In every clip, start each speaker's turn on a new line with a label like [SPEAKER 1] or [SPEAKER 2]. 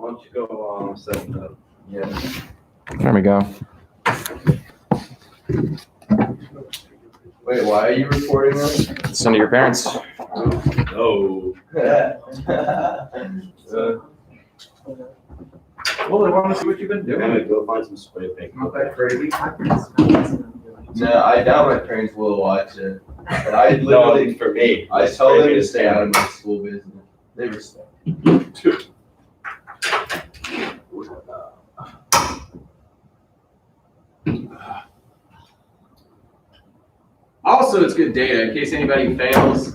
[SPEAKER 1] why don't you go set it up?
[SPEAKER 2] Yeah.
[SPEAKER 3] There we go.
[SPEAKER 2] Wait, why are you recording this?
[SPEAKER 3] Send to your parents.
[SPEAKER 1] Oh.
[SPEAKER 4] Well, I want to see what you've been
[SPEAKER 1] Damn
[SPEAKER 4] doing.
[SPEAKER 1] it, go find some spray paint.
[SPEAKER 4] Not that crazy.
[SPEAKER 2] No, I doubt my parents will watch it. But I
[SPEAKER 1] No,
[SPEAKER 2] literally,
[SPEAKER 1] for me.
[SPEAKER 2] I tell them to stay out of my school business. They respect.
[SPEAKER 4] Also, it's good data in case anybody fails.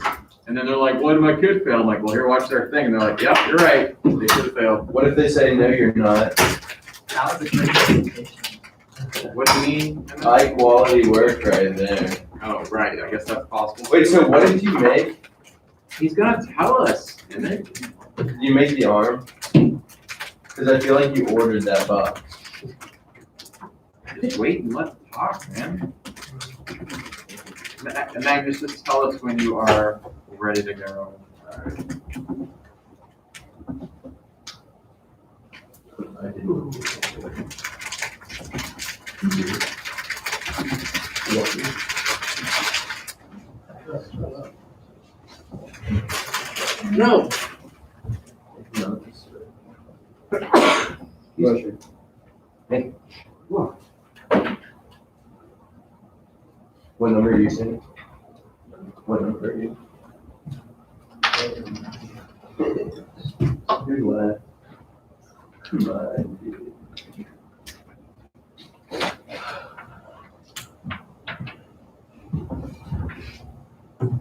[SPEAKER 4] And then they're like, "Why did my kid fail?" I'm like, "Well, here, watch their thing." And they're like, "Yep, you're right. They should have failed."
[SPEAKER 2] What if they say, no, you're not?
[SPEAKER 5] That was a great presentation.
[SPEAKER 4] What do you mean?
[SPEAKER 2] High quality work right there.
[SPEAKER 4] Oh, right. I guess that's possible.
[SPEAKER 2] Wait, so what did you make?
[SPEAKER 4] He's gonna tell us, isn't it?
[SPEAKER 2] Did you make the arm? Because I feel like you ordered that box.
[SPEAKER 4] Just wait and let's talk, man. And Magnus, just tell us when you are ready to go. No.
[SPEAKER 2] Hey. What number are you saying? What number are you? Good laugh. Come on, dude.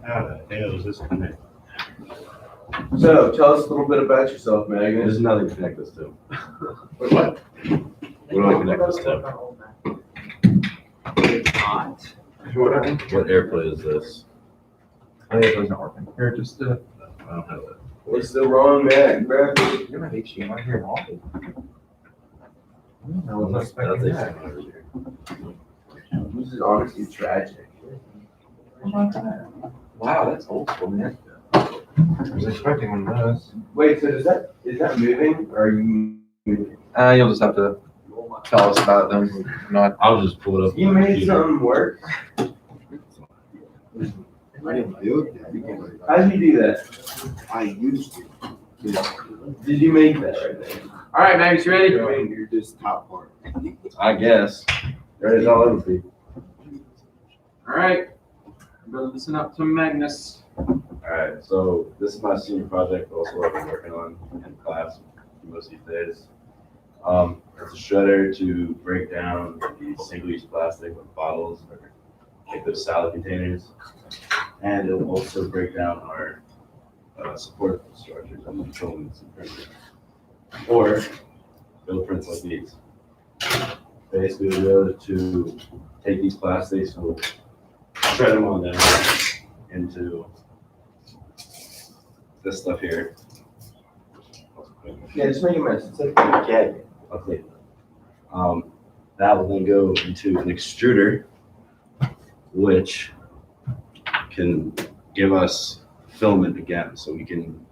[SPEAKER 1] How the hell is this connected?
[SPEAKER 2] So, tell us a little bit about yourself, Magnus.
[SPEAKER 1] There's nothing to connect this to.
[SPEAKER 4] Wait, what?
[SPEAKER 1] What do I connect this to?
[SPEAKER 5] It's hot.
[SPEAKER 1] What airplay is this?
[SPEAKER 3] Oh, yeah, it was not working. Here, just,
[SPEAKER 1] I don't have it.
[SPEAKER 2] What's the wrong Mac, bro?
[SPEAKER 3] you're my HDMI here, all. I wasn't
[SPEAKER 1] That's
[SPEAKER 3] expecting that.
[SPEAKER 1] it over here.
[SPEAKER 2] This is honestly tragic.
[SPEAKER 3] Wow, that's old school, man. I was expecting one of those.
[SPEAKER 2] Wait, so is that moving, or are you moving?
[SPEAKER 3] You'll just have to tell us about them. Not.
[SPEAKER 1] I'll just pull it up.
[SPEAKER 2] You
[SPEAKER 1] on my
[SPEAKER 2] made
[SPEAKER 1] computer.
[SPEAKER 2] something work?
[SPEAKER 6] I didn't do it.
[SPEAKER 2] How did you do that?
[SPEAKER 6] I used to.
[SPEAKER 2] Did you make that right there?
[SPEAKER 4] All right, Magnus, you ready?
[SPEAKER 6] You're just top part.
[SPEAKER 1] I guess. There is all over people.
[SPEAKER 4] All right. Go listen up to Magnus.
[SPEAKER 1] Alright, so this is my senior project, also I've been working on in class most of these days. It's a shredder to break down the single-use plastic with bottles or like those salad containers. And it'll also break down our support structures and components and printers. Or build prints like these. Basically, we're able to take these plastics, we'll shred them on down into this stuff here.
[SPEAKER 2] Yeah, just make a mess. It's like a gag.
[SPEAKER 1] I'll clean it. That will then go into an extruder, which can give us filament again, so we can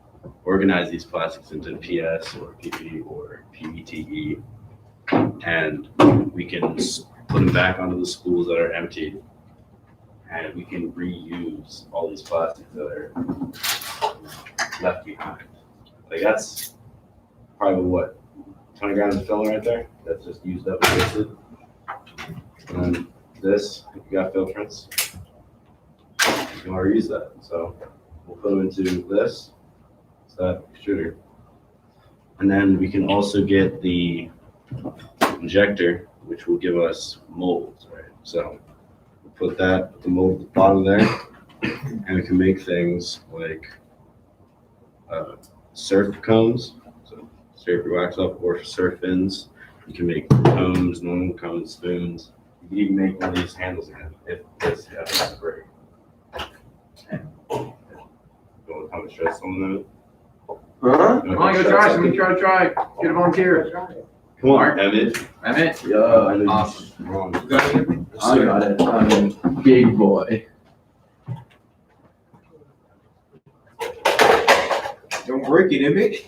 [SPEAKER 1] organize these plastics into PS or PP or PETE, and we can put them back onto the spools that are empty, and we can reuse all these plastics that are left behind. Like that's probably what, 20 grams of film right there. That's just used up and wasted. And then this, if you got fill prints, you can reuse that. So we'll put them into this, it's that extruder. And then we can also get the injector, which will give us molds, right? So we'll put the mold at the bottom there, and we can make things like surf cones. So scrape your wax off, or surf fins. You can make cones, normal cones, spoons. You can even make one of these handles again if this happens to break. You want to come and shred some of them?
[SPEAKER 2] Huh?
[SPEAKER 4] Come on, go try. Somebody try. Get a volunteer.
[SPEAKER 1] Come on, Emmett.
[SPEAKER 4] Emmett.
[SPEAKER 2] Yeah,
[SPEAKER 1] I know
[SPEAKER 4] Awesome.
[SPEAKER 1] you're wrong.
[SPEAKER 4] You got anything?
[SPEAKER 2] I got it. I'm a big boy.
[SPEAKER 6] Don't break it, Emmett.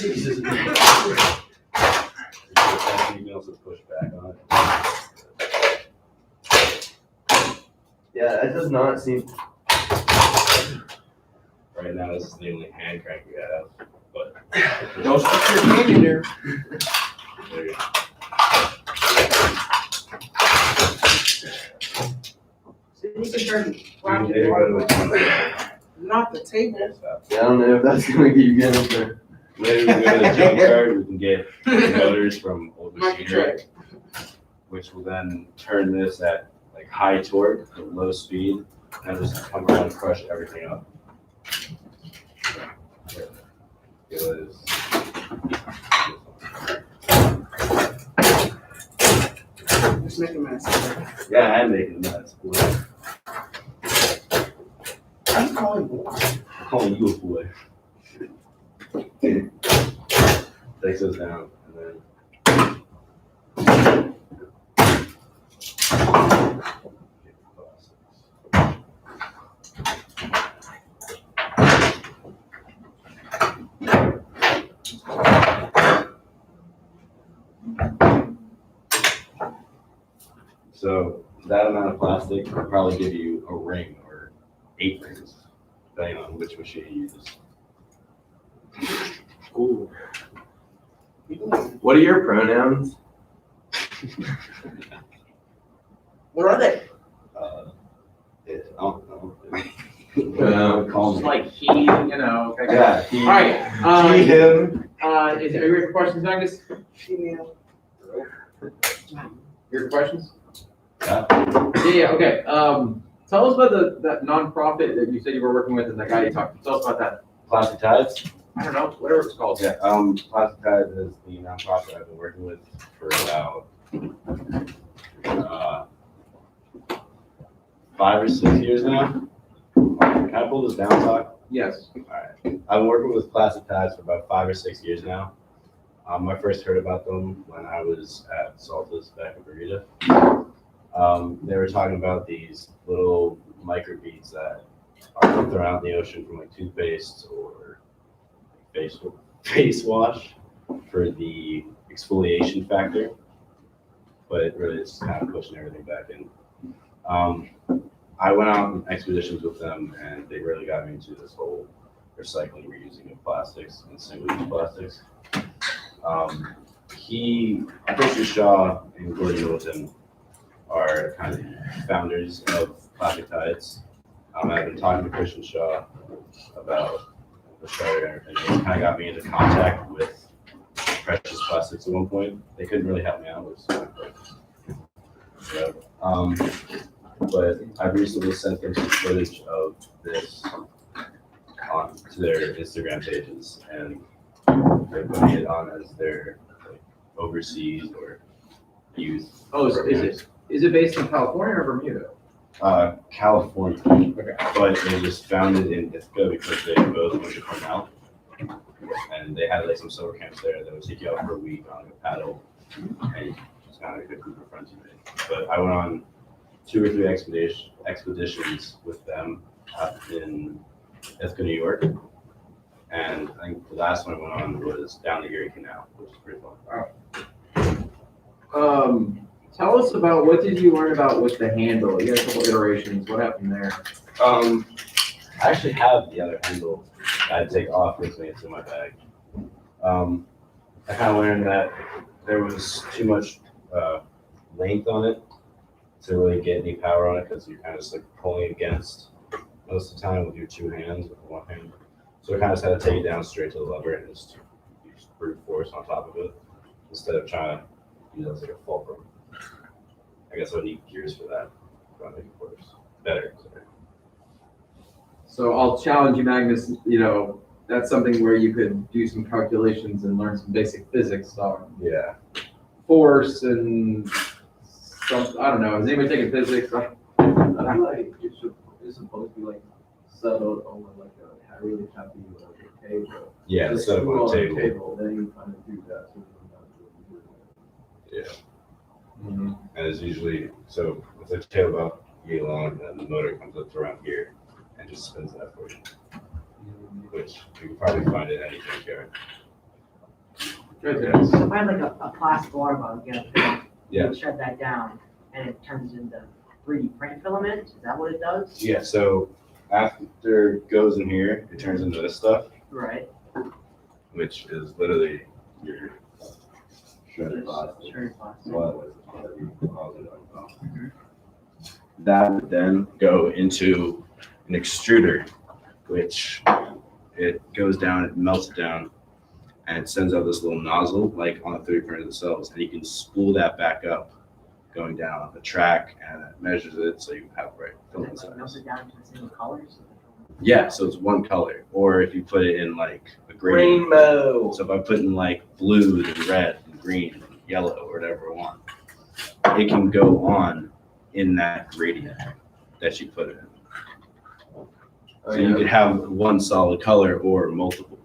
[SPEAKER 2] Jesus.
[SPEAKER 1] You can also push back on it.
[SPEAKER 2] Yeah, that does not seem.
[SPEAKER 1] Right now, this is the only hand crank we have, but
[SPEAKER 2] Don't stick your hand in there.
[SPEAKER 1] there you go.
[SPEAKER 5] So you can turn
[SPEAKER 1] You
[SPEAKER 5] rock
[SPEAKER 1] can
[SPEAKER 5] your
[SPEAKER 1] either
[SPEAKER 5] water.
[SPEAKER 1] go to
[SPEAKER 5] Not the table.
[SPEAKER 2] Yeah, I don't know if that's gonna get you getting up there.
[SPEAKER 1] Later, we can go to the junkyard, we can get motors from old machinery, which will then turn this at like high torque, at low speed, and just come around and crush everything up. It was.
[SPEAKER 5] Just make a mess.
[SPEAKER 1] Yeah, I'm making a mess. Boy.
[SPEAKER 5] I'm calling boy.
[SPEAKER 1] I'm calling you a boy. Takes us down, and then. So that amount of plastic will probably give you a ring or 8 rings, depending on which machine you use.
[SPEAKER 2] Ooh. What are your pronouns?
[SPEAKER 5] What are they?
[SPEAKER 1] I don't know.
[SPEAKER 2] Call
[SPEAKER 4] Just like he, you know. Okay.
[SPEAKER 1] Yeah,
[SPEAKER 4] All right.
[SPEAKER 1] he, him.
[SPEAKER 4] Are you ready for questions, Magnus?
[SPEAKER 5] Female.
[SPEAKER 4] Your questions?
[SPEAKER 1] Yeah.
[SPEAKER 4] Yeah. Okay. Tell us about that nonprofit that you said you were working with and that guy you talked to. Tell us about that.
[SPEAKER 1] Plastic Tides.
[SPEAKER 4] I don't know, whatever it's called.
[SPEAKER 1] Yeah, Plastic Tides is the nonprofit I've been working with for about 5 or 6 years now. Can I pull this down, Doc?
[SPEAKER 4] Yes.
[SPEAKER 1] Alright. I've been working with Plastic Tides for about 5 or 6 years now. I first heard about them when I was at Saltas back in Bermuda. They were talking about these little microbeads that are pumped around the ocean from like toothpaste or face wash for the exfoliation factor, but it really is kind of pushing everything back in. I went on expeditions with them, and they really got me into this whole recycling, reusing of plastics and single-use plastics. Christian Shaw and Gordon Middleton are kind of founders of Plastic Tides. I've been talking to Christian Shaw about the starter and everything. He kind of got me into contact with Precious Plastics at one point. They couldn't really help me out with so, but I recently sent them some footage of this to their Instagram pages, and they're putting it on as their like, overseas or youth.
[SPEAKER 4] Oh, is it based in California or Bermuda?
[SPEAKER 1] California,
[SPEAKER 4] Okay.
[SPEAKER 1] but it was founded in Ithaca because they both went to Cornell, and they had like some summer camps there that would take you out for a week on a paddle, and just kind of a good group of friends you made. But I went on 2 or 3 expeditions with them up in Ithaca, New York, and I think the last one I went on was down the Erie Canal, which is pretty fun.
[SPEAKER 4] Tell us about what did you learn about with the handle? You had a couple iterations. What happened there?
[SPEAKER 1] I actually have the other handle I'd take off with me. It's in my bag. I kind of learned that there was too much length on it to really get any power on it because you're kind of just like pulling against most of the time with your 2 hands with one hand. So I kind of just had to take it down straight to the lever and just use brute force on top of it instead of trying to use it as like a fulcrum. I guess I would need gears for that. But I think it works better. Sorry.
[SPEAKER 4] So I'll challenge you, Magnus. You know, that's something where you could do some calculations and learn some basic physics on
[SPEAKER 1] Yeah.
[SPEAKER 4] force and some. I don't know. Has anybody taken physics?
[SPEAKER 2] I feel like it's supposed to be like settled on like a really happy table.
[SPEAKER 1] Yeah,
[SPEAKER 2] Just
[SPEAKER 1] instead of
[SPEAKER 2] put
[SPEAKER 1] on a
[SPEAKER 2] the
[SPEAKER 1] table.
[SPEAKER 2] then you kind of do that. So
[SPEAKER 1] Yeah.
[SPEAKER 2] mm-hmm.
[SPEAKER 1] And it's usually, so with the tail about yay long, then the motor comes up to around here and just spins that for you, which you can probably find in any junkyard.
[SPEAKER 4] Good, yes.
[SPEAKER 7] So if I had like a plastic water bottle, you know,
[SPEAKER 1] Yeah.
[SPEAKER 7] you shut that down and it turns into 3D print filament, is that what it does?
[SPEAKER 1] Yeah, so after it goes in here, it turns into this stuff,
[SPEAKER 7] Right.
[SPEAKER 1] which is literally your shredded plastic.
[SPEAKER 7] Shredded plastic.
[SPEAKER 1] Whatever you call it, I don't know. That would then go into an extruder, which it goes down, it melts it down, and it sends out this little nozzle like on the 3D printer themselves, and you can spool that back up going down the track, and it measures it so you have right
[SPEAKER 7] And
[SPEAKER 1] filament
[SPEAKER 7] it like melts
[SPEAKER 1] size.
[SPEAKER 7] it down to the same colors?
[SPEAKER 1] Yeah, so it's one color, or if you put it in like a gradient.
[SPEAKER 4] Rainbow.
[SPEAKER 1] So if I put in like blue, then red, and green, and yellow, or whatever I want, it can go on in that gradient that you put it in.
[SPEAKER 4] Oh,
[SPEAKER 1] So you could have one solid color or multiple.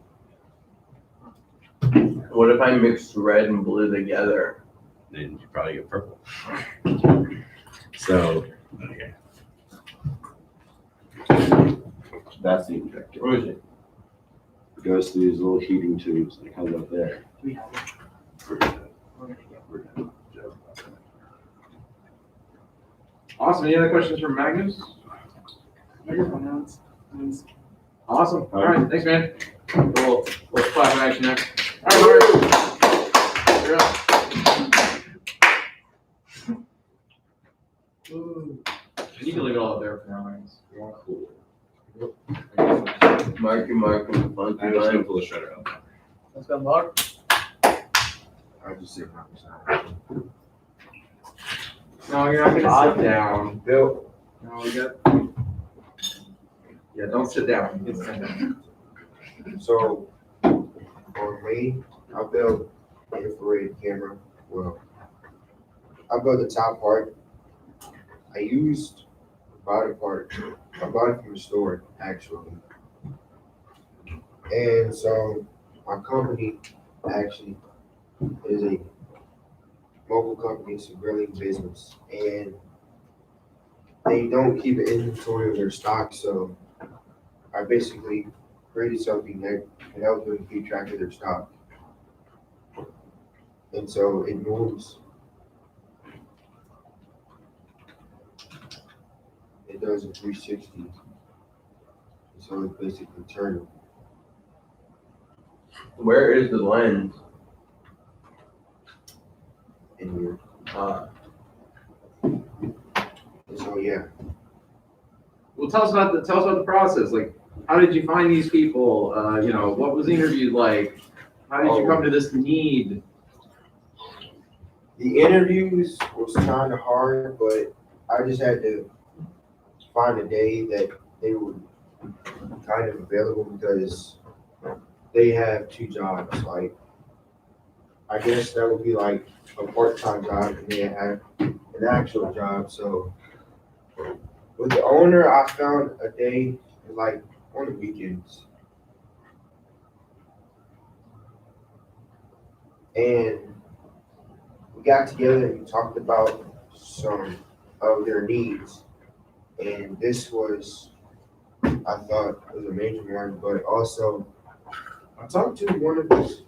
[SPEAKER 2] What if I mix red and blue together?
[SPEAKER 1] Then you probably get purple. So, okay. That's the injector.
[SPEAKER 2] What is it?
[SPEAKER 1] It goes through these little heating tubes and it comes up there.
[SPEAKER 7] Do we have it?
[SPEAKER 1] We're gonna-
[SPEAKER 7] We're gonna get.
[SPEAKER 1] we're gonna joke about that.
[SPEAKER 4] Awesome. Any other questions from Magnus?
[SPEAKER 5] Everyone else.
[SPEAKER 4] Awesome. All right. Thanks, man. We'll clap in action next. All right, Mark. You're up. You can leave it all up there for now, Magnus.
[SPEAKER 1] Cool.
[SPEAKER 2] Marky Mark and the funky
[SPEAKER 1] I'm just gonna
[SPEAKER 2] line.
[SPEAKER 1] pull the shredder out.
[SPEAKER 5] Let's go, Mark.
[SPEAKER 6] I just say my
[SPEAKER 4] No, you're not gonna sit down.
[SPEAKER 6] Bill,
[SPEAKER 4] No, we got. Yeah, don't sit down. You can stand down.
[SPEAKER 6] so for me, I built an infrared camera. Well, I built the top part. I used the bottom part. I bought it from the store actually. And so my company actually is a mobile company, it's a grilling business, and they don't keep an inventory of their stock, so I basically created something that can help them keep track of their stock. And so it moves. It does a 360. So it's basically turning.
[SPEAKER 2] Where is the lens?
[SPEAKER 6] In here.
[SPEAKER 2] Uh,
[SPEAKER 6] So yeah,
[SPEAKER 4] Well, tell us about the process. Like, how did you find these people? You know, what was the interview like? How did you come to this need?
[SPEAKER 6] the interviews was kind of hard, but I just had to find a day that they were kind of available because they have two jobs. Like, I guess that would be like a part-time job, and they have an actual job. So with the owner, I found a day like on the weekends. And we got together and we talked about some of their needs. And this was, I thought, was a major one, but also I talked to one of his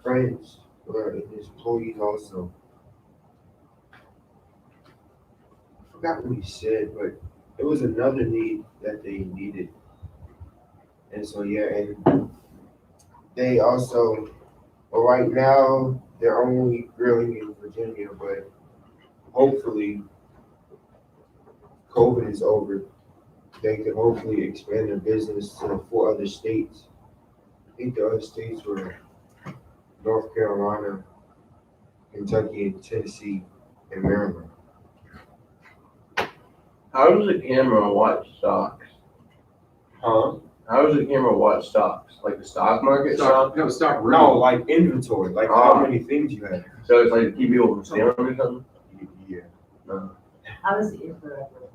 [SPEAKER 6] friends, or his employees also. I forgot what he said, but it was another need that they needed. And so, yeah, and they also, well, right now, they're only grilling in Virginia, but hopefully COVID is over. They could hopefully expand their business to 4 other states. I think the other states were North Carolina, Kentucky, and Tennessee, and Maryland.
[SPEAKER 2] how does the camera watch stocks?
[SPEAKER 6] Huh?
[SPEAKER 2] How does the camera watch stocks? Like the stock market stock?
[SPEAKER 4] No, stock.
[SPEAKER 6] No, like inventory, like how many things you have.
[SPEAKER 2] So it's like to keep people from stealing or something?
[SPEAKER 6] Yeah.
[SPEAKER 7] How does the infrared work?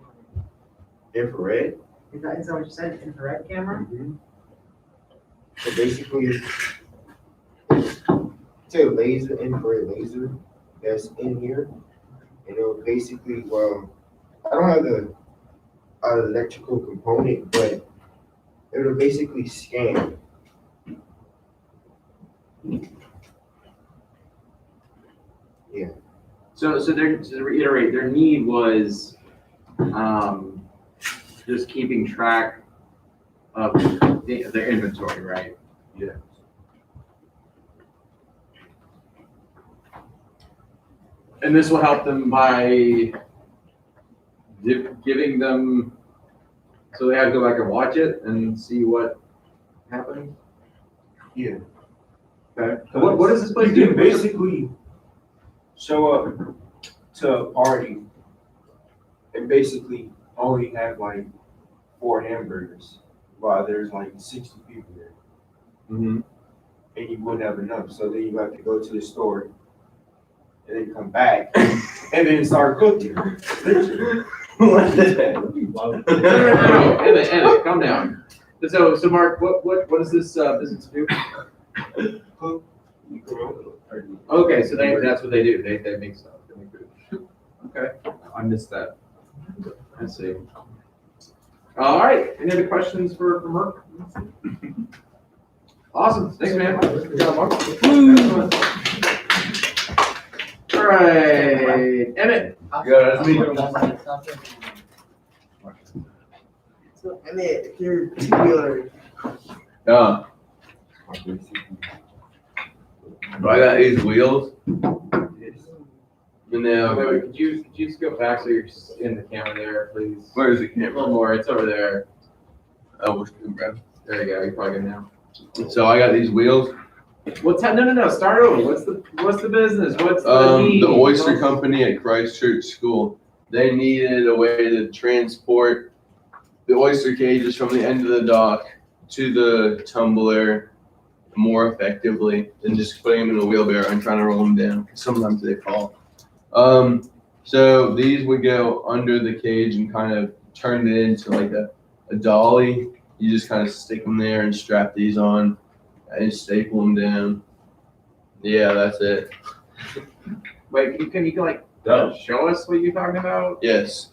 [SPEAKER 6] Infrared.
[SPEAKER 7] Is that what you said, infrared camera?
[SPEAKER 6] So basically, it's a laser, infrared laser that's in here. And it'll basically, well, I don't have the electrical component, but it'll basically scan
[SPEAKER 4] So to reiterate, their need was, just keeping track of their inventory, right?
[SPEAKER 1] Yeah.
[SPEAKER 4] And this will help them by giving them, so they have to go back and watch it and see what happened?
[SPEAKER 6] Yeah.
[SPEAKER 4] Okay. So what does this place
[SPEAKER 6] You
[SPEAKER 4] do?
[SPEAKER 6] can basically show up to a party and basically only have like 4 hamburgers while there's like 60 people there.
[SPEAKER 4] Mhm.
[SPEAKER 6] And you wouldn't have enough. So then you have to go to the store and then come back and then start cooking.
[SPEAKER 1] What the heck?
[SPEAKER 4] No, Emmett, calm down. So Mark, what does this business do? Okay, so that's what they do. They make stuff. They make food. Okay, I missed that. I see. All right. Any other questions for Mark? Awesome. Thanks, man. Good job, Mark. All right, Emmett.
[SPEAKER 1] Yeah, that's me.
[SPEAKER 5] So, Emmett, if you're two-wheeler,
[SPEAKER 1] Yeah. I got these wheels. And then,
[SPEAKER 4] Wait, could you just go back so you're just in the camera there, please?
[SPEAKER 1] where is the
[SPEAKER 4] A
[SPEAKER 1] camera?
[SPEAKER 4] little more. It's over there.
[SPEAKER 1] Oh, what's the grab?
[SPEAKER 4] There you go. You're probably good now.
[SPEAKER 1] So I got these wheels.
[SPEAKER 4] No. Start over. What's the business? What's the need?
[SPEAKER 1] The oyster company at Christchurch School, they needed a way to transport the oyster cages from the end of the dock to the tumbler more effectively than just putting them in a wheelbarrow and trying to roll them down. Sometimes they fall. So these would go under the cage and kind of turn it into like a dolly. You just kind of stick them there and strap these on and staple them down. Yeah, that's it.
[SPEAKER 4] Wait, can you like show us what you're talking about?
[SPEAKER 1] Yes.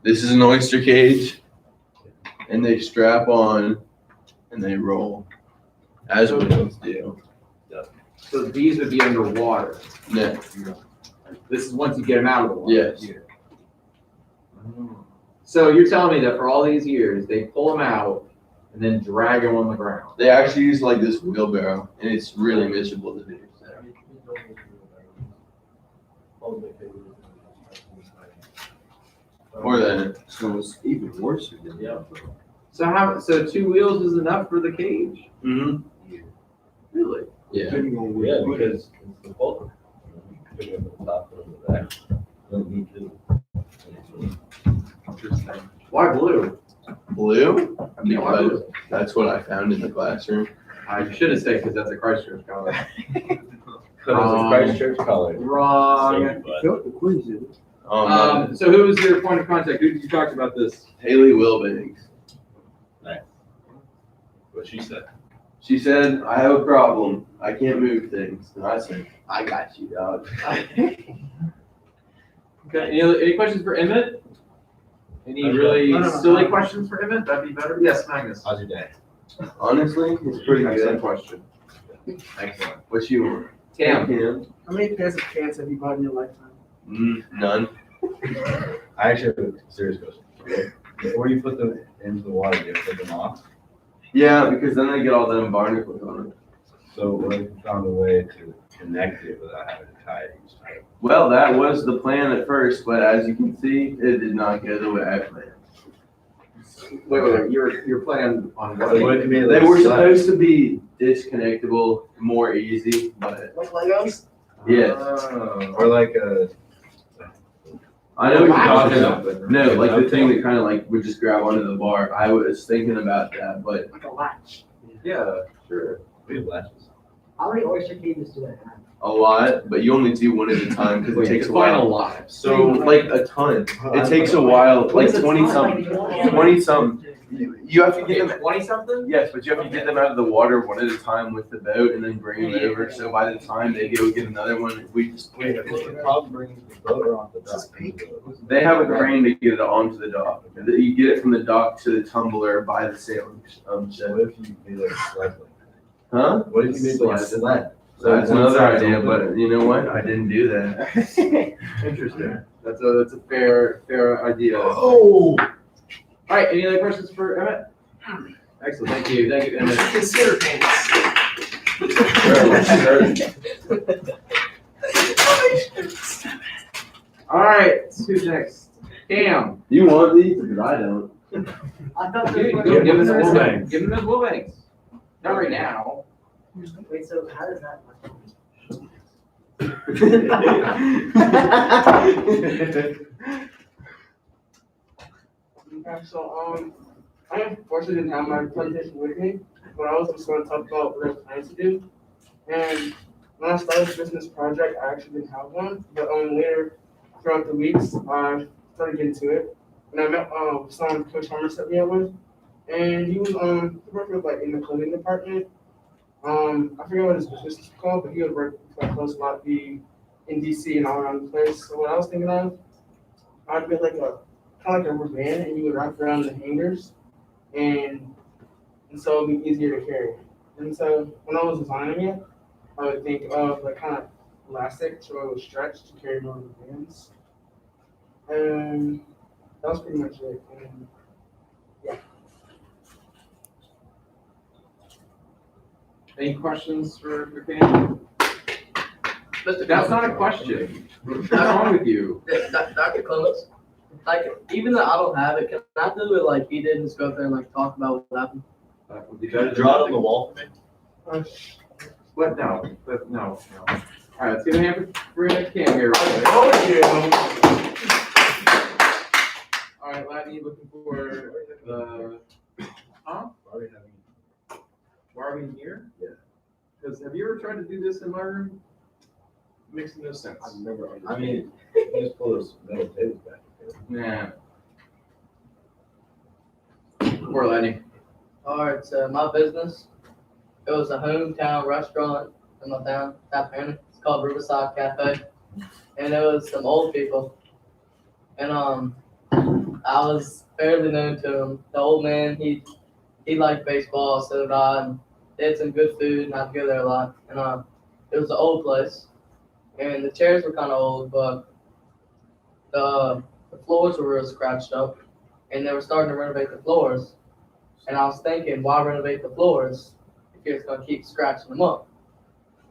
[SPEAKER 1] This is an oyster cage, and they strap on and they roll, as wheels do.
[SPEAKER 4] So these would be underwater.
[SPEAKER 1] No.
[SPEAKER 4] This is once you get them out of the water.
[SPEAKER 1] Yes.
[SPEAKER 4] So you're telling me that for all these years, they pull them out and then drag them on the ground.
[SPEAKER 1] They actually use like this wheelbarrow, and it's really miserable to do. More than it.
[SPEAKER 3] So it's even worse than the other.
[SPEAKER 4] So 2 wheels is enough for the cage?
[SPEAKER 1] Mm-hmm.
[SPEAKER 4] Really?
[SPEAKER 1] Yeah.
[SPEAKER 6] Depending on where
[SPEAKER 3] Yeah,
[SPEAKER 6] you put it.
[SPEAKER 3] because it's the bulk. Pick up the top and the back. Don't need to.
[SPEAKER 4] Why blue?
[SPEAKER 1] Blue?
[SPEAKER 4] Yeah, why
[SPEAKER 1] Because
[SPEAKER 4] blue?
[SPEAKER 1] that's what I found in the classroom.
[SPEAKER 4] I should have said because that's a Christchurch color.
[SPEAKER 3] So it's a Christchurch color.
[SPEAKER 4] Wrong.
[SPEAKER 1] But,
[SPEAKER 4] So who was your point of contact? Who did you talk about this?
[SPEAKER 1] Haley Wilbanks.
[SPEAKER 3] What she said.
[SPEAKER 1] She said, I have a problem. I can't move things. And I said, I got you, dog.
[SPEAKER 4] Okay. Any questions for Emmett? Any really
[SPEAKER 5] No.
[SPEAKER 4] silly questions for Emmett? That'd be better. Yes, Magnus.
[SPEAKER 3] How's your day?
[SPEAKER 1] Honestly, it's pretty
[SPEAKER 4] Excellent
[SPEAKER 1] good.
[SPEAKER 4] question. Excellent.
[SPEAKER 1] What you want?
[SPEAKER 4] Tam.
[SPEAKER 5] how many pairs of pants have you bought in your lifetime?
[SPEAKER 1] None.
[SPEAKER 3] I actually have a serious question. Before you put them into the water, you put them off.
[SPEAKER 1] Yeah, because then they get all them barnacles on it.
[SPEAKER 3] So what if you found a way to connect it without having to tie it each time?
[SPEAKER 1] Well, that was the plan at first, but as you can see, it did not go the way I planned.
[SPEAKER 4] Wait. Your plan on
[SPEAKER 3] So what
[SPEAKER 4] what?
[SPEAKER 3] if you made it
[SPEAKER 1] They
[SPEAKER 3] like
[SPEAKER 1] were
[SPEAKER 3] slab?
[SPEAKER 1] supposed to be disconnectable, more easy, but
[SPEAKER 5] Like Legos?
[SPEAKER 1] yes.
[SPEAKER 3] Or like a.
[SPEAKER 1] I know what you're talking
[SPEAKER 3] Latch.
[SPEAKER 1] about. No, like the thing that kind of like would just grab onto the bar. I was thinking about that, but
[SPEAKER 5] Like a latch.
[SPEAKER 4] Yeah, sure.
[SPEAKER 3] We have latches.
[SPEAKER 7] How many oyster cages do they have?
[SPEAKER 1] a lot, but you only do one at a time because it takes a
[SPEAKER 4] Final
[SPEAKER 1] while.
[SPEAKER 4] lives.
[SPEAKER 1] So like a ton. It takes a while, like 20 something. 20 something. You have to get them.
[SPEAKER 4] 20 something?
[SPEAKER 1] Yes, but you have to get them out of the water one at a time with the boat and then bring them over. So by the time they go get another one, we just
[SPEAKER 3] Wait, what's the problem bringing the boat or off the dock?
[SPEAKER 1] they have a crane to get it onto the dock. You get it from the dock to the tumbler by the sailing shed.
[SPEAKER 3] What if you made like a sled?
[SPEAKER 1] Huh?
[SPEAKER 3] What if you made like a sled? So that's
[SPEAKER 4] One
[SPEAKER 3] another
[SPEAKER 4] side's
[SPEAKER 3] idea,
[SPEAKER 4] open.
[SPEAKER 3] but you know what? I didn't do that.
[SPEAKER 4] Interesting. That's a fair idea.
[SPEAKER 5] Oh,
[SPEAKER 4] All right, any other questions for Emmett? Excellent, thank you, Emmett.
[SPEAKER 5] consider payments.
[SPEAKER 4] All right, who's next? Cam.
[SPEAKER 3] You want these? Because I don't.
[SPEAKER 7] I thought
[SPEAKER 4] Give
[SPEAKER 7] those
[SPEAKER 4] give him
[SPEAKER 7] were.
[SPEAKER 4] the
[SPEAKER 3] Wool
[SPEAKER 4] wool
[SPEAKER 3] banks.
[SPEAKER 4] banks. Give him those wool banks. Not right now.
[SPEAKER 7] Wait, so how does that work?
[SPEAKER 5] Okay, so, I unfortunately didn't have my presentation with me, but I was just gonna talk about what I was planning to do. And when I started this business project, I actually didn't have one, but, later throughout the weeks, I started getting to it. And I met, someone Coach Homer set me up with, and he was, working with, like, in the clothing department. I forget what his business is called, but he would work with, like, close a lot, be in DC and all around the place. So what I was thinking of, I'd be like a, kind of like a rubber band, and you would wrap around the hangers, and so it'd be easier to carry. And so when I was designing it, I would think of like kind of elastic so it would stretch to carry more of the bands. And that was pretty much it. And
[SPEAKER 4] Any questions for Cam? That's not a question. What's wrong with you?
[SPEAKER 8] Dr. Clements, like, even though I don't have it, can I do it like he did and just go up there and like talk about what happened?
[SPEAKER 3] You gotta draw it on the wall for me.
[SPEAKER 4] No. All right, let's give a hand for Cam here. All right, Latin, looking for the, huh? Why are we here?
[SPEAKER 3] Yeah.
[SPEAKER 4] Because have you ever tried to do this in my room? Makes no sense.
[SPEAKER 3] I've never understood. I mean, you just pull those metal tables back.
[SPEAKER 4] Nah. Poor Latin.
[SPEAKER 8] Alright, so my business, it was a hometown restaurant in my town, Tappahannock. It's called Riverside Cafe. And it was some old people. And I was fairly known to him. The old man, he liked baseball, so did I. And they had some good food, and I'd go there a lot. And it was an old place. And the chairs were kind of old, but the floors were real scratched up. And they were starting to renovate the floors. And I was thinking, why renovate the floors if you're just going to keep scratching them up?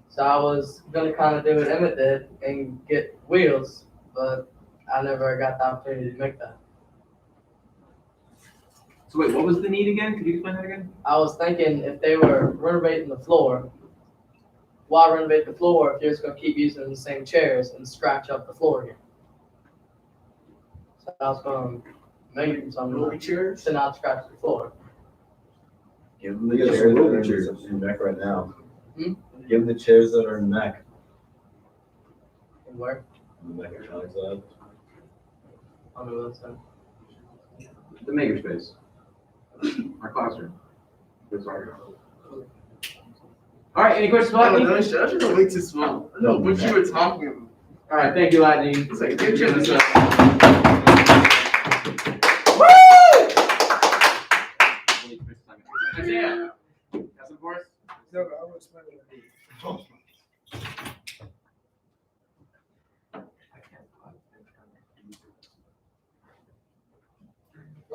[SPEAKER 8] So I was going to kind of do what Emmett did and get wheels, but I never got the opportunity to make that.
[SPEAKER 4] So wait, what was the need again? Could you explain that again?
[SPEAKER 8] I was thinking if they were renovating the floor, why renovate the floor if you're just going to keep using the same chairs and scratch up the floor again? So I was going to make something
[SPEAKER 5] chairs.
[SPEAKER 8] to not scratch the floor.
[SPEAKER 3] Give them the
[SPEAKER 1] You got
[SPEAKER 3] chairs
[SPEAKER 1] some
[SPEAKER 3] that
[SPEAKER 1] movie
[SPEAKER 3] are
[SPEAKER 1] chairs.
[SPEAKER 3] in the back right now.
[SPEAKER 8] Hmm?
[SPEAKER 3] Give them the chairs that are in the back.
[SPEAKER 8] And where?
[SPEAKER 3] In the mechatronics lab.
[SPEAKER 8] I don't know what that's saying.
[SPEAKER 4] The makerspace. Our classroom. That's right. All right, any questions for Latin?
[SPEAKER 5] Those chairs are way too small. I know what you were talking about.
[SPEAKER 4] All right, thank you, Latin.
[SPEAKER 5] It's like, get your this up.
[SPEAKER 4] Yeah. That's of course.
[SPEAKER 5] No, I will explain it.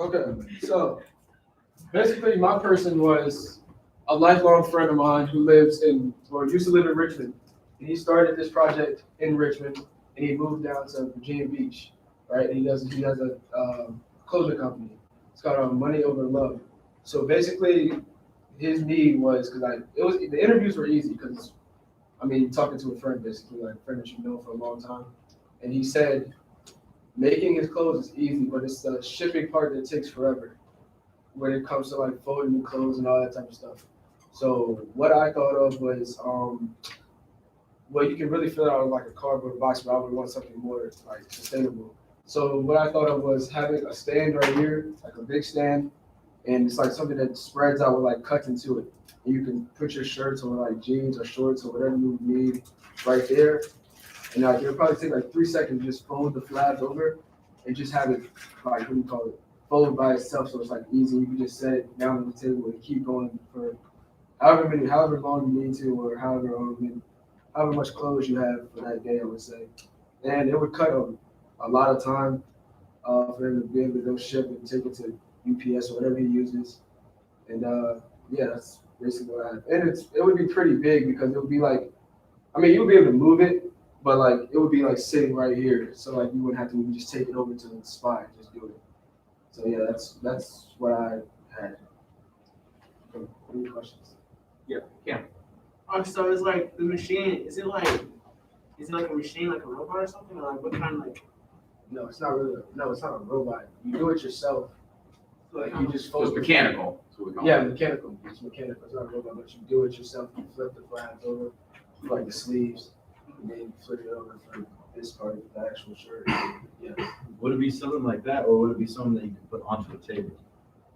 [SPEAKER 9] Okay, so basically my person was a lifelong friend of mine who lives in, or used to live in Richmond. And he started this project in Richmond and he moved down to Virginia Beach, right? And he has a clothing company. It's called Money Over Love. So basically his need was, the interviews were easy because, talking to a friend basically, like a friend that you've known for a long time. And he said, making his clothes is easy, but it's the shipping part that takes forever when it comes to like folding the clothes and all that type of stuff. So what I thought of was, you can really fill it out like a cardboard box, but I would want something more like sustainable. So what I thought of was having a stand right here, like a big stand, and it's like something that spreads out with like cuts into it. And you can put your shirts or like jeans or shorts or whatever you need right there. And it'll probably take like 3 seconds to just fold the flaps over and just have it, like, fold by itself. So it's like easy. You can just set it down on the table and keep going for however long you need to, or however however much clothes you have for that day, I would say. And it would cut a lot of time for him to be able to go ship and take it to UPS or whatever he uses. And yeah, that's basically what I have. And it would be pretty big because it would be like, I mean, you would be able to move it, but like it would be like sitting right here. So like you wouldn't have to just take it over to the spot and just do it. So yeah, that's what I had. Any questions?
[SPEAKER 5] So it's like the machine, is it like a machine, like a robot or something? Or like what kind of like,
[SPEAKER 9] No, it's not really. No, it's not a robot. You do it yourself. Like you just
[SPEAKER 4] So
[SPEAKER 9] fold
[SPEAKER 4] it's
[SPEAKER 9] it.
[SPEAKER 4] mechanical. That's what we call
[SPEAKER 9] Yeah,
[SPEAKER 4] it.
[SPEAKER 9] mechanical. It's mechanical. It's not a robot, but you do it yourself. You flip the flaps over, like the sleeves, and then you flip it over for this part of the actual shirt. Yeah.
[SPEAKER 3] Would it be something like that, or would it be something that you could put onto a table?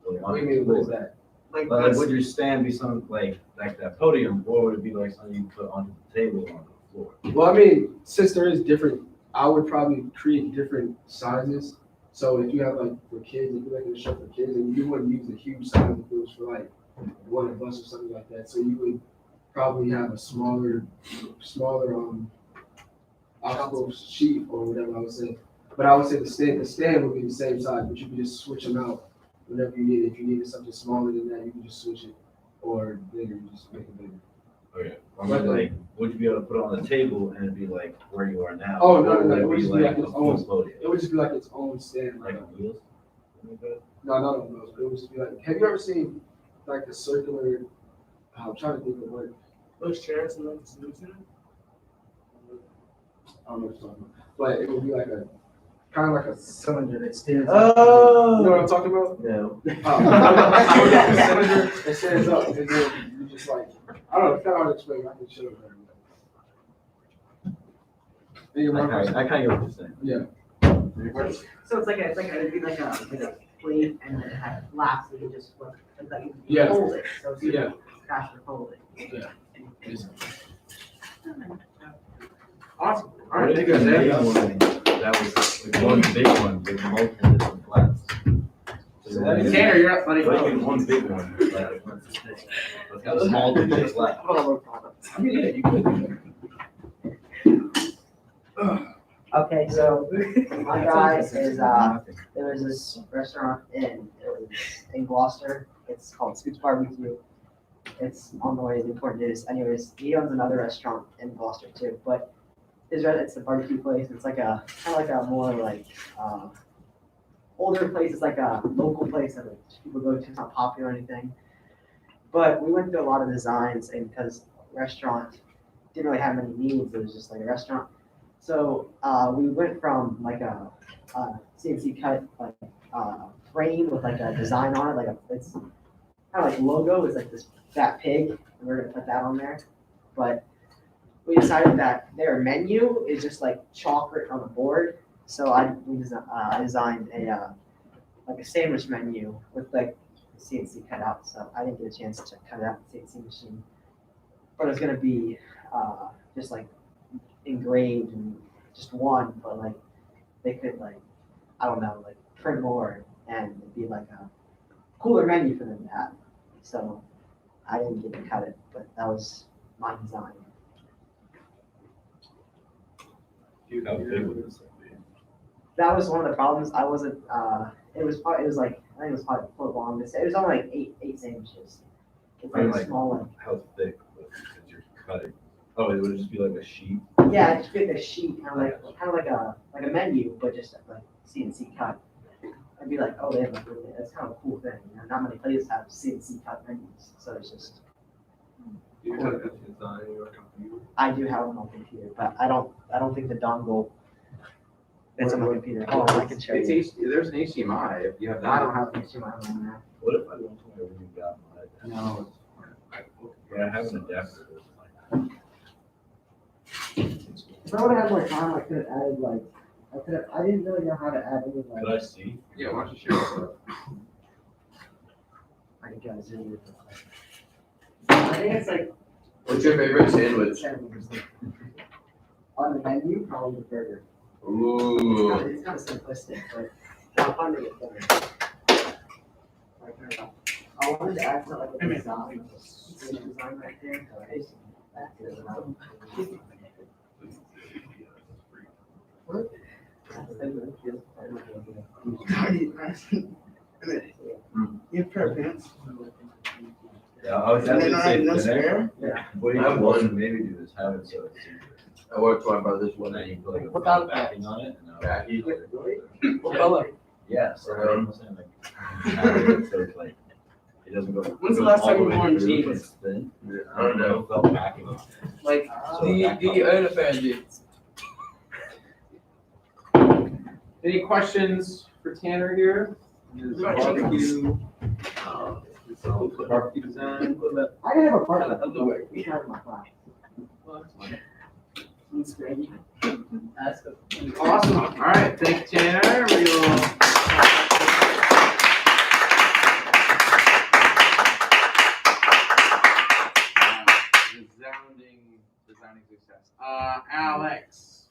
[SPEAKER 3] Like,
[SPEAKER 9] What do you mean? What is that?
[SPEAKER 5] like
[SPEAKER 3] Like,
[SPEAKER 5] that's,
[SPEAKER 3] would your stand be something like that podium, or would it be like something you put onto the table on the floor?
[SPEAKER 9] Well, I mean, since there is different, I would probably create different sizes. So if you have like for kids, if you're making a show for kids, and you wouldn't use a huge size if it was for like one of us or something like that. So you would probably have a smaller obstacle sheet or whatever I would say. But I would say the stand would be the same size, but you could just switch them out whenever you need it. If you needed something smaller than that, you can just switch it, or bigger, you just make it bigger.
[SPEAKER 3] Okay. I mean, like, would you be able to put it on the table and it'd be like where you are now?
[SPEAKER 9] Oh, no,
[SPEAKER 3] Or
[SPEAKER 9] no, it
[SPEAKER 3] would
[SPEAKER 9] would
[SPEAKER 3] it
[SPEAKER 9] just
[SPEAKER 3] be
[SPEAKER 9] be
[SPEAKER 3] like
[SPEAKER 9] like
[SPEAKER 3] a
[SPEAKER 9] its
[SPEAKER 3] full
[SPEAKER 9] own-
[SPEAKER 3] podium?
[SPEAKER 9] It would just be like its own stand.
[SPEAKER 3] Like on wheels? Like that?
[SPEAKER 9] No, not on those. It would just be like, have you ever seen like the circular? I'm trying to think of what.
[SPEAKER 5] those chairs and like the seats in it?
[SPEAKER 9] I don't know what you're talking about, but it would be like a kind of like a cylinder that stands.
[SPEAKER 3] Oh.
[SPEAKER 9] You know what I'm talking about?
[SPEAKER 3] No.
[SPEAKER 9] A cylinder that stands up, and then you just like, I don't know. It's kind of hard to explain. I can show it better.
[SPEAKER 3] I kind of get what you're saying.
[SPEAKER 9] Yeah.
[SPEAKER 7] So it's it'd be like a plate and then it had flaps that you just flip, it's like you
[SPEAKER 9] Yeah.
[SPEAKER 7] fold it, so it's
[SPEAKER 9] Yeah.
[SPEAKER 7] faster folding.
[SPEAKER 5] Awesome. All
[SPEAKER 3] I
[SPEAKER 5] right.
[SPEAKER 3] think I made one that was like one big one with multiple different flaps. So then-
[SPEAKER 5] Tanner, you're up, buddy.
[SPEAKER 3] Like in one big one, like one stick. But it's got a small digit flat.
[SPEAKER 9] I mean, yeah, you could.
[SPEAKER 7] Okay, so my guy is there was this restaurant in Gloucester. It's called Scoots Barbecue. It's on the way to Newport News. Anyways, he owns another restaurant in Gloucester too, but it's a barbecue place. It's like a kind of like a more like older place. It's like a local place that like people go to. It's not popular or anything. But we went through a lot of designs, and because restaurant didn't really have many needs, it was just like a restaurant. So we went from like a CNC cut like frame with like a design on it, it's kind of like logo is like this fat pig, and we're gonna put that on there. But we decided that their menu is just like chalk written on the board. So I designed a like a sandwich menu with like CNC cut out. So I didn't get a chance to cut it out with the CNC machine, but it's gonna be just like engraved and just one, but like they could like, I don't know, like print more and it'd be like a cooler menu for them to have. So I didn't get to cut it, but that was my design.
[SPEAKER 3] How big would this thing be?
[SPEAKER 7] That was one of the problems. I wasn't. It was like I think it was probably a foot long. It was only like eight sandwiches. It's like
[SPEAKER 3] Like-
[SPEAKER 7] a small one.
[SPEAKER 3] How thick would you're cutting? Oh, it would just be like a sheet?
[SPEAKER 7] Yeah, just get a sheet, kind of like a menu, but just like CNC cut. I'd be like, oh, they have that's kind of a cool thing. You know, not many places have CNC cut menus, so it's just.
[SPEAKER 2] You have a design on your computer?
[SPEAKER 7] I do have one on my computer, but I don't think the dongle. It's on my computer. Oh, I can show you.
[SPEAKER 4] There's an HDMI if you have
[SPEAKER 7] I
[SPEAKER 4] that.
[SPEAKER 7] don't have an HDMI on there.
[SPEAKER 3] What if I don't tell you everything got my?
[SPEAKER 7] No.
[SPEAKER 3] Yeah, I have an adapter.
[SPEAKER 7] If I would have had more time, I could have added like, I didn't really know how to add any like.
[SPEAKER 3] Could I see?
[SPEAKER 4] Yeah, why don't you share with us?
[SPEAKER 7] I could try to zoom in. I think it's like
[SPEAKER 4] What's your favorite sandwich?
[SPEAKER 7] 7%. On the menu, probably the burger.
[SPEAKER 4] Ooh.
[SPEAKER 7] It's kind of simplistic, but I'll find it better. I wanted to add something like a design right there.
[SPEAKER 5] You have pair of pants.
[SPEAKER 3] Yeah, I was
[SPEAKER 5] And
[SPEAKER 3] definitely
[SPEAKER 5] then
[SPEAKER 3] say
[SPEAKER 5] no
[SPEAKER 3] dinner.
[SPEAKER 5] spare?
[SPEAKER 3] What you
[SPEAKER 2] I have
[SPEAKER 3] can
[SPEAKER 2] one.
[SPEAKER 3] maybe do is have it so it's secret.
[SPEAKER 2] I worked one about this
[SPEAKER 3] And
[SPEAKER 2] one.
[SPEAKER 3] then you put like a
[SPEAKER 8] What kind of
[SPEAKER 3] backing on it. And
[SPEAKER 2] Backing?
[SPEAKER 8] What color?
[SPEAKER 3] yeah, so I'm saying like, have it so it's like, it doesn't go.
[SPEAKER 5] When's the
[SPEAKER 3] goes
[SPEAKER 5] last
[SPEAKER 3] all
[SPEAKER 5] time you
[SPEAKER 3] way
[SPEAKER 5] wore
[SPEAKER 3] through,
[SPEAKER 5] jeans?
[SPEAKER 3] but it's thin.
[SPEAKER 2] I don't know.
[SPEAKER 3] Felt backing on it.
[SPEAKER 8] Like,
[SPEAKER 3] So
[SPEAKER 8] do you
[SPEAKER 3] back
[SPEAKER 8] own a pair of jeans?
[SPEAKER 4] Any questions for Tanner here? His barbecue, barbecue design.
[SPEAKER 7] I have a part of the we have my class.
[SPEAKER 5] It's great.
[SPEAKER 8] That's good.
[SPEAKER 4] Awesome. All right, thank you, Tanner. We will. Resounding success. Alex.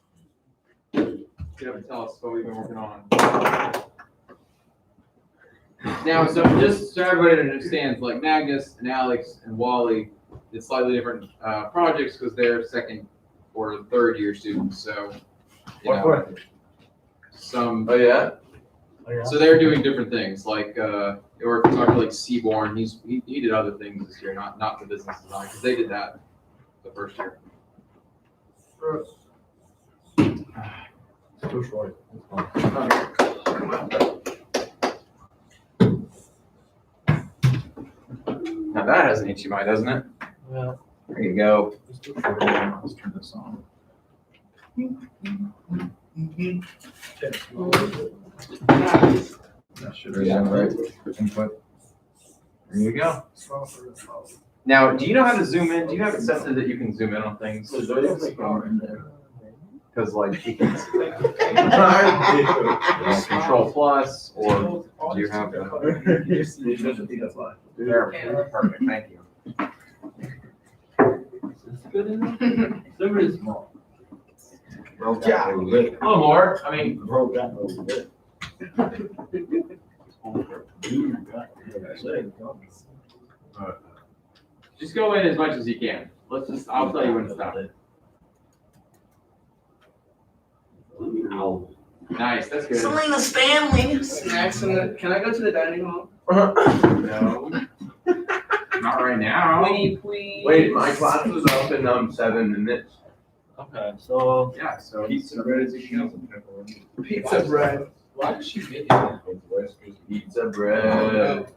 [SPEAKER 4] Get up and tell us what we've been working on. Now, so just so everybody understands, like Magnus and Alex and Wally, it's slightly different projects because they're second or third year students. So, you know, some.
[SPEAKER 2] Oh, yeah?
[SPEAKER 4] So they're doing different things, like or if you talk to like Seaborn, he did other things this year, not the business design, because they did that the first year.
[SPEAKER 3] Too short.
[SPEAKER 4] Now that has an HDMI, doesn't it?
[SPEAKER 8] Yeah.
[SPEAKER 4] There you go. Let's turn this on. That should be on right input. There you go. Now, do you know how to zoom in? Do you have it set so that you can zoom in on things? Because like you can Control plus, or do you have there? Perfect. Thank you.
[SPEAKER 8] Super is small.
[SPEAKER 5] Yeah.
[SPEAKER 4] A little more. I mean,
[SPEAKER 3] Broke that a little bit.
[SPEAKER 4] just go in as much as you can. I'll tell you when to stop. Nice, that's good.
[SPEAKER 5] Selena's family. Snacks in the, can I go to the dining hall?
[SPEAKER 4] No. Not right now.
[SPEAKER 5] Please.
[SPEAKER 2] Wait, my class was up in 7 minutes.
[SPEAKER 8] Okay, so
[SPEAKER 4] Yeah, so he's ready to go.
[SPEAKER 5] Pizza bread.
[SPEAKER 9] Why did she get here?
[SPEAKER 2] Pizza bread.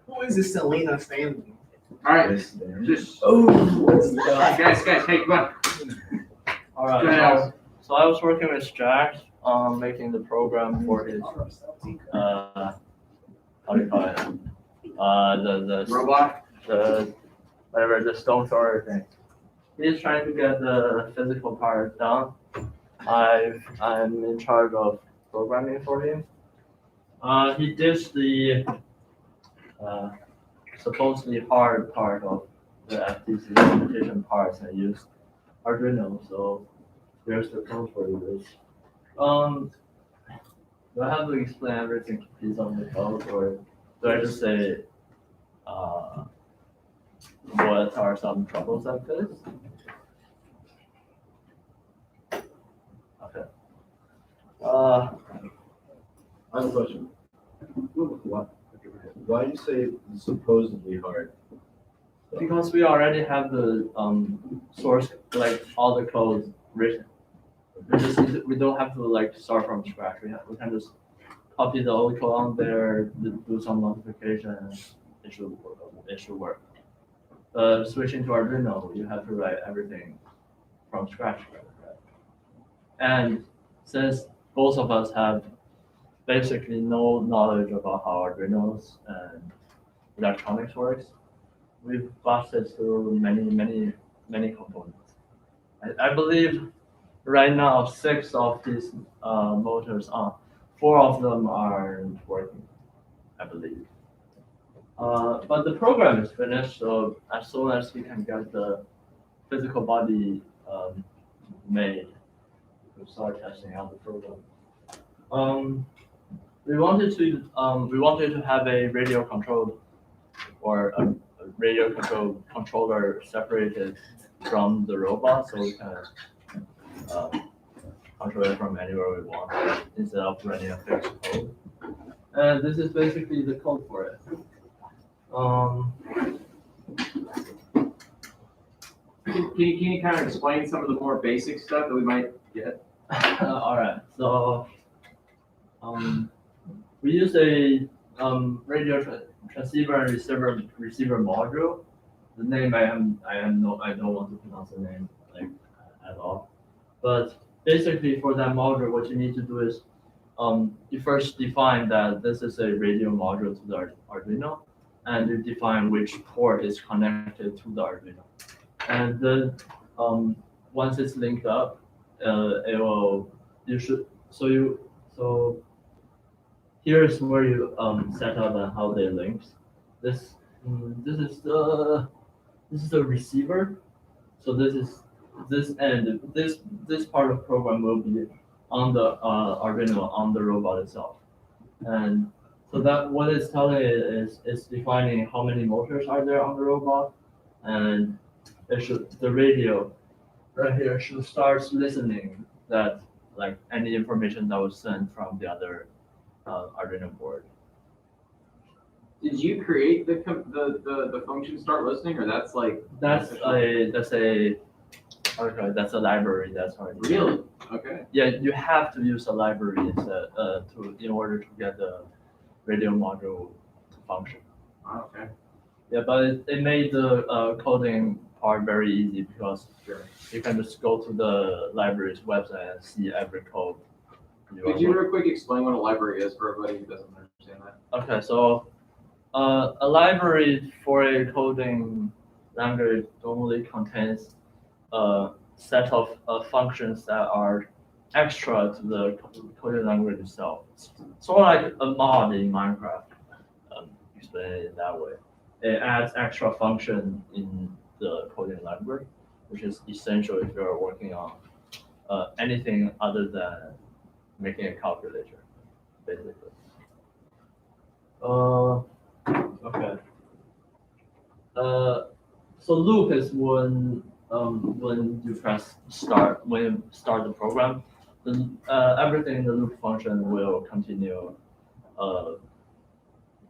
[SPEAKER 5] Who is this Selena's family?
[SPEAKER 4] All right, just, guys, hey, come on.
[SPEAKER 8] all right.
[SPEAKER 4] Go ahead, Alex.
[SPEAKER 8] So I was working with Jack on making the program for his how do you call it? The
[SPEAKER 4] Robot?
[SPEAKER 8] whatever the stone thrower thing. He's trying to get the physical part done. I'm in charge of programming for him. He did the supposedly hard part of the FTC implementation parts and used Arduino. So there's the code for this. Do I have to explain everything piece on the code, or do I just say what are some troubles like this? Okay.
[SPEAKER 3] I have a question. Why do you say supposedly hard?
[SPEAKER 8] Because we already have the source, like all the code written. We don't have to like start from scratch. We can just copy the old code on there, do some modification, and it should work. Switching to Arduino, you have to write everything from scratch. And since both of us have basically no knowledge about how Arduinos and electronics works, we've busted through many components. I believe right now 6 of these motors on, 4 of them aren't working, I believe. But the program is finished, so as soon as we can get the physical body made, we'll start testing out the program. We wanted to have a radio controlled or a radio controlled controller separated
[SPEAKER 10] from the robot, so we can control it from anywhere we want instead of running a fixed code. And this is basically the code for it.
[SPEAKER 4] Can you kind of explain some of the more basic stuff that we might get?
[SPEAKER 10] All right, so we use a radio transceiver and receiver module. The name I don't want to pronounce the name like at all. But basically, for that module, what you need to do is you first define that this is a radio module to the Arduino, and you define which port is connected to the Arduino. And then once it's linked up, so here's where you set up how they link. This is the receiver. So this part of program will be on the Arduino on the robot itself. And so that what it's telling it is it's defining how many motors are there on the robot, and the radio right here should start listening that like any information that was sent from the other Arduino board.
[SPEAKER 4] Did you create the function start listening, or that's like?
[SPEAKER 10] That's a library that's already.
[SPEAKER 4] Really? Okay.
[SPEAKER 10] Yeah, you have to use a library in order to get the radio module to function.
[SPEAKER 4] Okay.
[SPEAKER 10] Yeah, but it made the coding part very easy because you can just go to the library's website and see every code.
[SPEAKER 4] Could you real quick explain what a library is for everybody who doesn't understand that?
[SPEAKER 10] Okay, so a library for a coding language normally contains a set of functions that are extra to the coding language itself. It's sort of like a mod in Minecraft, explain it that way. It adds extra function in the coding library, which is essential if you're working on anything other than making a calculator, basically. Okay. So loop is when you press start, when you start the program, then everything in the loop function will continue. It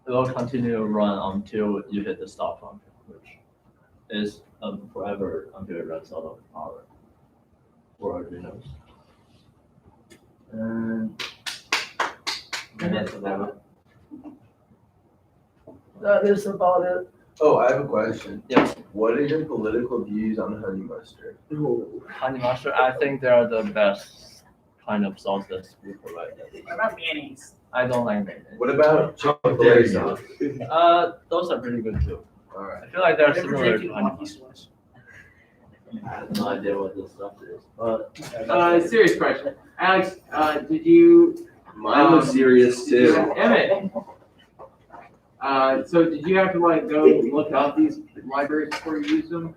[SPEAKER 10] will continue run until you hit the stop function, which is forever until it runs out of power for Arduinos. And that's about it. That is about it.
[SPEAKER 3] Oh, I have a question.
[SPEAKER 10] Yes.
[SPEAKER 3] What are your political views on honey mustard?
[SPEAKER 10] Honey mustard, I think they are the best kind of sauce that we provide.
[SPEAKER 5] What about mayonnaise?
[SPEAKER 10] I don't like mayonnaise.
[SPEAKER 3] What about
[SPEAKER 1] Dairy
[SPEAKER 3] sauce?
[SPEAKER 10] Those are pretty good too.
[SPEAKER 3] All right.
[SPEAKER 10] I feel like they're
[SPEAKER 5] Never
[SPEAKER 10] similar
[SPEAKER 5] drank
[SPEAKER 10] to
[SPEAKER 5] it
[SPEAKER 10] honey
[SPEAKER 5] Lucky
[SPEAKER 10] mustard.
[SPEAKER 5] Sauce.
[SPEAKER 10] I have no idea what this stuff is, but
[SPEAKER 4] Serious question. Alex, did you?
[SPEAKER 3] Mine was serious too.
[SPEAKER 4] Emmett. So did you have to like go look up these libraries before you use them?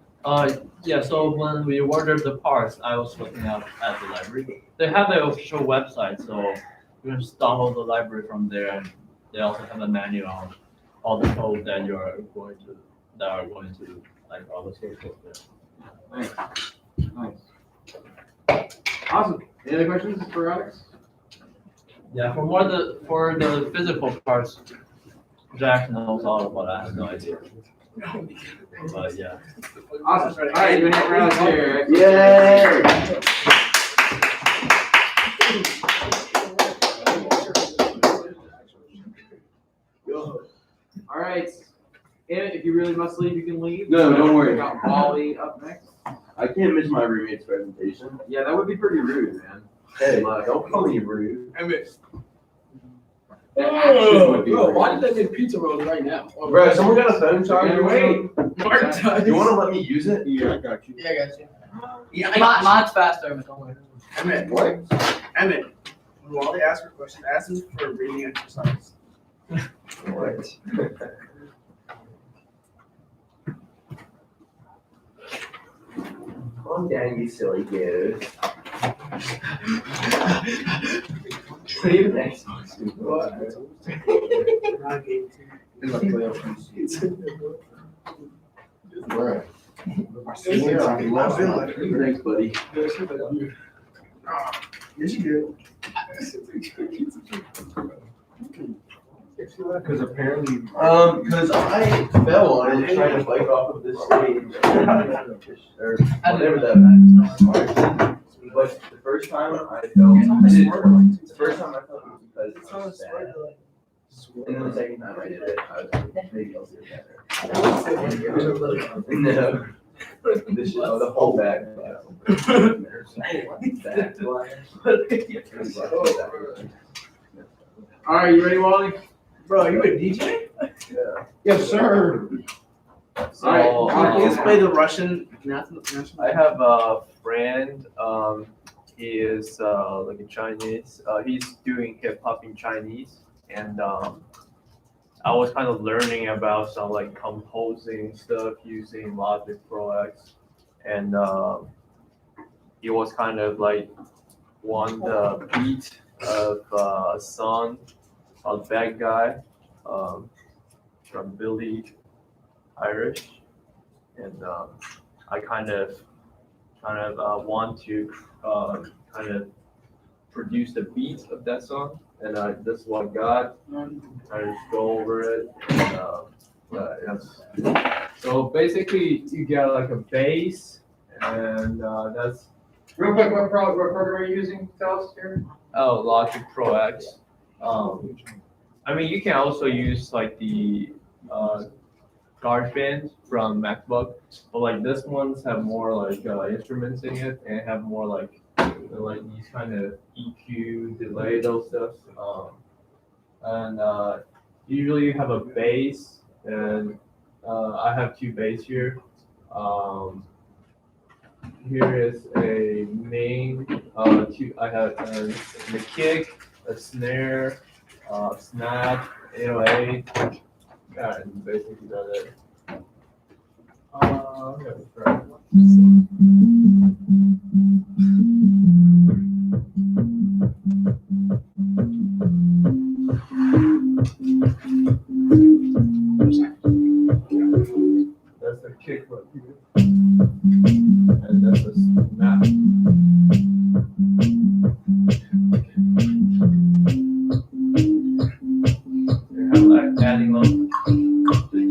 [SPEAKER 10] yeah. So when we ordered the parts, I was looking up at the library. They have their official website, so you can just download the library from there, and they also have a manual on all the code that are going to like all the source code there.
[SPEAKER 4] Nice. Awesome. Any other questions for Alex?
[SPEAKER 10] Yeah, for the physical parts, Jack knows all about it. I have no idea. But yeah.
[SPEAKER 4] Awesome. All right, you have Alex here.
[SPEAKER 3] Yay!
[SPEAKER 4] All right. Emmett, if you really must leave, you can leave.
[SPEAKER 3] No, don't worry.
[SPEAKER 4] We got Wally up next.
[SPEAKER 3] I can't miss my roommate's presentation.
[SPEAKER 4] Yeah, that would be pretty rude, man.
[SPEAKER 3] Hey, don't call me rude.
[SPEAKER 4] The action would be rude.
[SPEAKER 9] Why did they make pizza rolls right now?
[SPEAKER 3] Bro, someone got a phone charger.
[SPEAKER 4] Wait.
[SPEAKER 3] Do you want to let me use it?
[SPEAKER 9] Yeah, I got you.
[SPEAKER 8] Yeah, I got you. Yeah, mine's faster, but don't worry.
[SPEAKER 5] Emmett,
[SPEAKER 3] What?
[SPEAKER 5] Emmett, when Wally asks for a question, ask him for a reading exercise.
[SPEAKER 3] What? Calm down, you silly goose. What are your next one?
[SPEAKER 5] I gave it to you.
[SPEAKER 3] Right.
[SPEAKER 2] Thanks, buddy.
[SPEAKER 6] Yes, you do.
[SPEAKER 3] Because apparently.
[SPEAKER 2] Cause I fell on it trying to bike off of this stage. Or whatever that. But the first time I fell, the first time I fell was because I was sad. And then the second time I did it, I was like, maybe I'll do it better. No. This shit, the whole bag.
[SPEAKER 4] All right, you ready, Wally?
[SPEAKER 6] Bro, you a DJ?
[SPEAKER 2] Yeah.
[SPEAKER 6] Yes, sir.
[SPEAKER 4] All right,
[SPEAKER 5] Please play the Russian national.
[SPEAKER 11] I have a friend. He is like a Chinese. He's doing hip hop in Chinese, and I was kind of learning about some like composing stuff using Logic Pro X, and he was kind of like won the beat of a song called "Bad Guy" from Billy Irish, and I kind of want to kind of produce the beat of that song, and this is what I got. I just go over it, and so basically you get like a bass, and that's
[SPEAKER 4] Real quick, what program are you using? Tell us here.
[SPEAKER 11] Logic Pro X. I mean, you can also use like the GarageBand from MacBook, but like this ones have more like instruments in it and have more like these kind of EQ, delay, those stuff. And usually you have a bass, and I have two bass here. Here is a main. I have the kick, a snare, snap, 808. Yeah, and basically that's it. That's the kick right here. And that's the snap. You have like adding little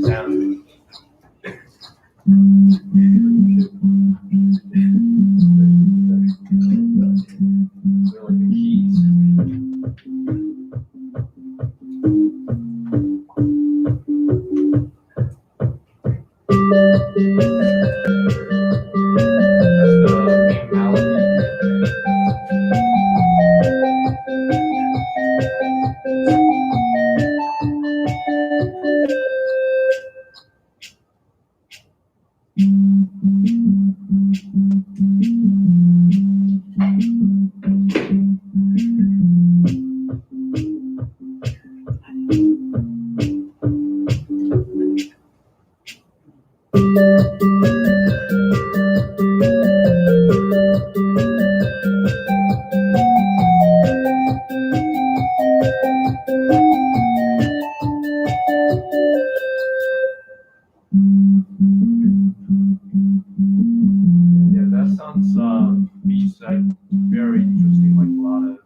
[SPEAKER 11] sound. They're like the keys. That's the main melody. Yeah, that sounds beats like very interesting. Like a lot of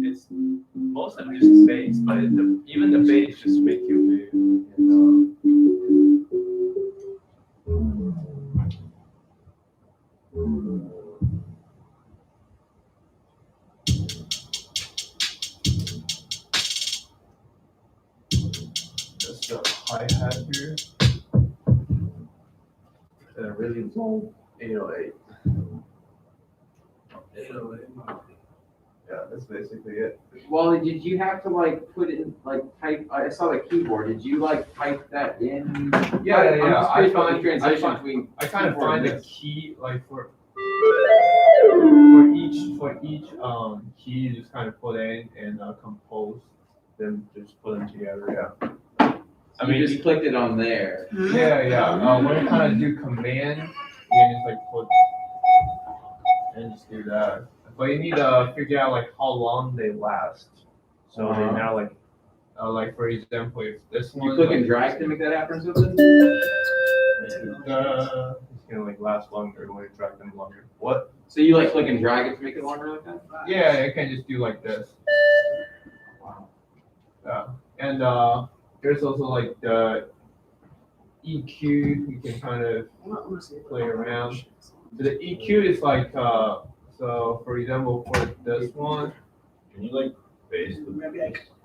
[SPEAKER 11] it's most of it just bass, but even the bass just make you move. And, that's the hi-hat here. And a really low 808. 808. Yeah, that's basically it.
[SPEAKER 4] Wally, did you have to like put in like type? I saw the keyboard. Did you like type that in?
[SPEAKER 11] Yeah.
[SPEAKER 4] I'm just
[SPEAKER 11] I
[SPEAKER 4] curious about the
[SPEAKER 11] find
[SPEAKER 4] transition between.
[SPEAKER 11] I kind of
[SPEAKER 4] keyboard
[SPEAKER 11] find
[SPEAKER 4] and
[SPEAKER 11] the
[SPEAKER 4] this.
[SPEAKER 11] key like for each key you just kind of put in and compose them, just put them together. Yeah.
[SPEAKER 4] I mean, you just clicked it on there.
[SPEAKER 11] Yeah. When you kind of do command, you can just like put and just do that. But you need to figure out like how long they last. So they now like for example, if this one
[SPEAKER 4] You click and drag to make that happen or something?
[SPEAKER 11] it's gonna like last longer when you drag them longer.
[SPEAKER 3] What?
[SPEAKER 4] So you like click and drag it to make it longer like that?
[SPEAKER 11] Yeah, you can just do like this.
[SPEAKER 4] Wow.
[SPEAKER 11] Yeah, and there's also like the EQ. You can kind of play around. The EQ is like so for example for this one.
[SPEAKER 3] Can you like base the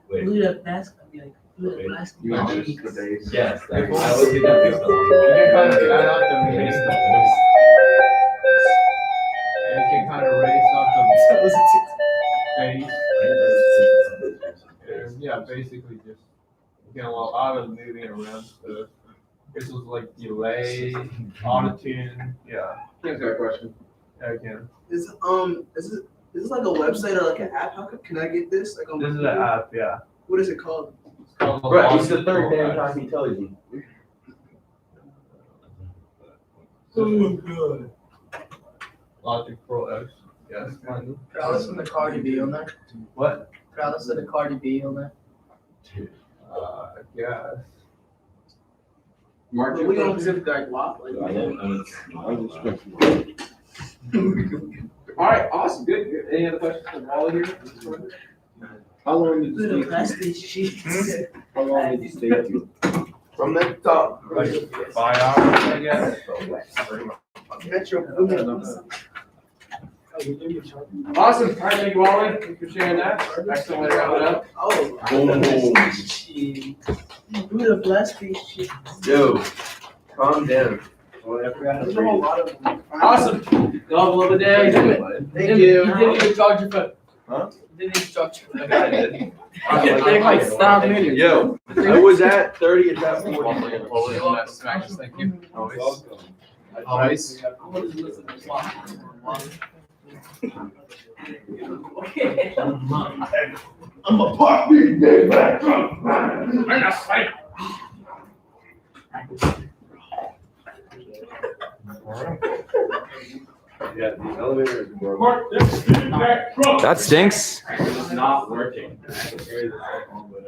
[SPEAKER 3] wait?
[SPEAKER 5] Blue the best, I'd be like, blue the
[SPEAKER 3] Wait.
[SPEAKER 5] best.
[SPEAKER 1] You want just the base?
[SPEAKER 3] Yes,
[SPEAKER 11] I
[SPEAKER 3] always get that mixed up.
[SPEAKER 11] You can kind of add up the
[SPEAKER 3] Base
[SPEAKER 11] mix.
[SPEAKER 3] the base.
[SPEAKER 11] And you can kind of raise up the bass. And yeah, basically just you can allow out of moving around. So this was like delay, auto tune. Yeah,
[SPEAKER 4] Here's our question.
[SPEAKER 11] again.
[SPEAKER 5] Is this like a website or like an app? How can I get this? Like on
[SPEAKER 11] This is
[SPEAKER 5] my
[SPEAKER 11] an
[SPEAKER 5] phone?
[SPEAKER 11] app. Yeah.
[SPEAKER 5] What is it called?
[SPEAKER 11] It's called
[SPEAKER 2] Bro, he's the third
[SPEAKER 11] Logic
[SPEAKER 2] damn
[SPEAKER 11] Pro X.
[SPEAKER 2] time he tells you.
[SPEAKER 11] Logic Pro X. Yes.
[SPEAKER 8] Could I listen to Cardi B on there?
[SPEAKER 11] What?
[SPEAKER 8] Could I listen to Cardi B on there?
[SPEAKER 11] Yeah.
[SPEAKER 4] Mark,
[SPEAKER 5] But we don't specifically like WAP.
[SPEAKER 1] I
[SPEAKER 5] Like,
[SPEAKER 1] don't.
[SPEAKER 4] All right, awesome, good, good. Any other questions for Wally here? How long did
[SPEAKER 5] blue the
[SPEAKER 4] you stay?
[SPEAKER 5] plastic sheets.
[SPEAKER 4] How long did you stay here?
[SPEAKER 2] From the top.
[SPEAKER 11] Like 5 hours, I guess.
[SPEAKER 5] Metro.
[SPEAKER 4] Awesome. All right, thank you, Wally. Thanks for sharing that. Excellent way to wrap it up.
[SPEAKER 5] Oh. Blue the plastic sheets.
[SPEAKER 2] Yo, calm down.
[SPEAKER 5] There's a whole lot of them.
[SPEAKER 4] Awesome. Y'all have a lovely day.
[SPEAKER 5] Thank you.
[SPEAKER 8] You didn't even charge your phone.
[SPEAKER 2] Huh?
[SPEAKER 8] You didn't even charge your phone.
[SPEAKER 2] I did.
[SPEAKER 4] They might stop me.
[SPEAKER 2] Yo, I was at 30, it's at 40.
[SPEAKER 4] Thank you.
[SPEAKER 2] Always.
[SPEAKER 4] Always.
[SPEAKER 2] I'm a pop big day back. I'm a fight.
[SPEAKER 1] Yeah, the elevator is broken.
[SPEAKER 11] Mark, this is feedback from.
[SPEAKER 1] That stinks. It's not working. I have to carry this all the way.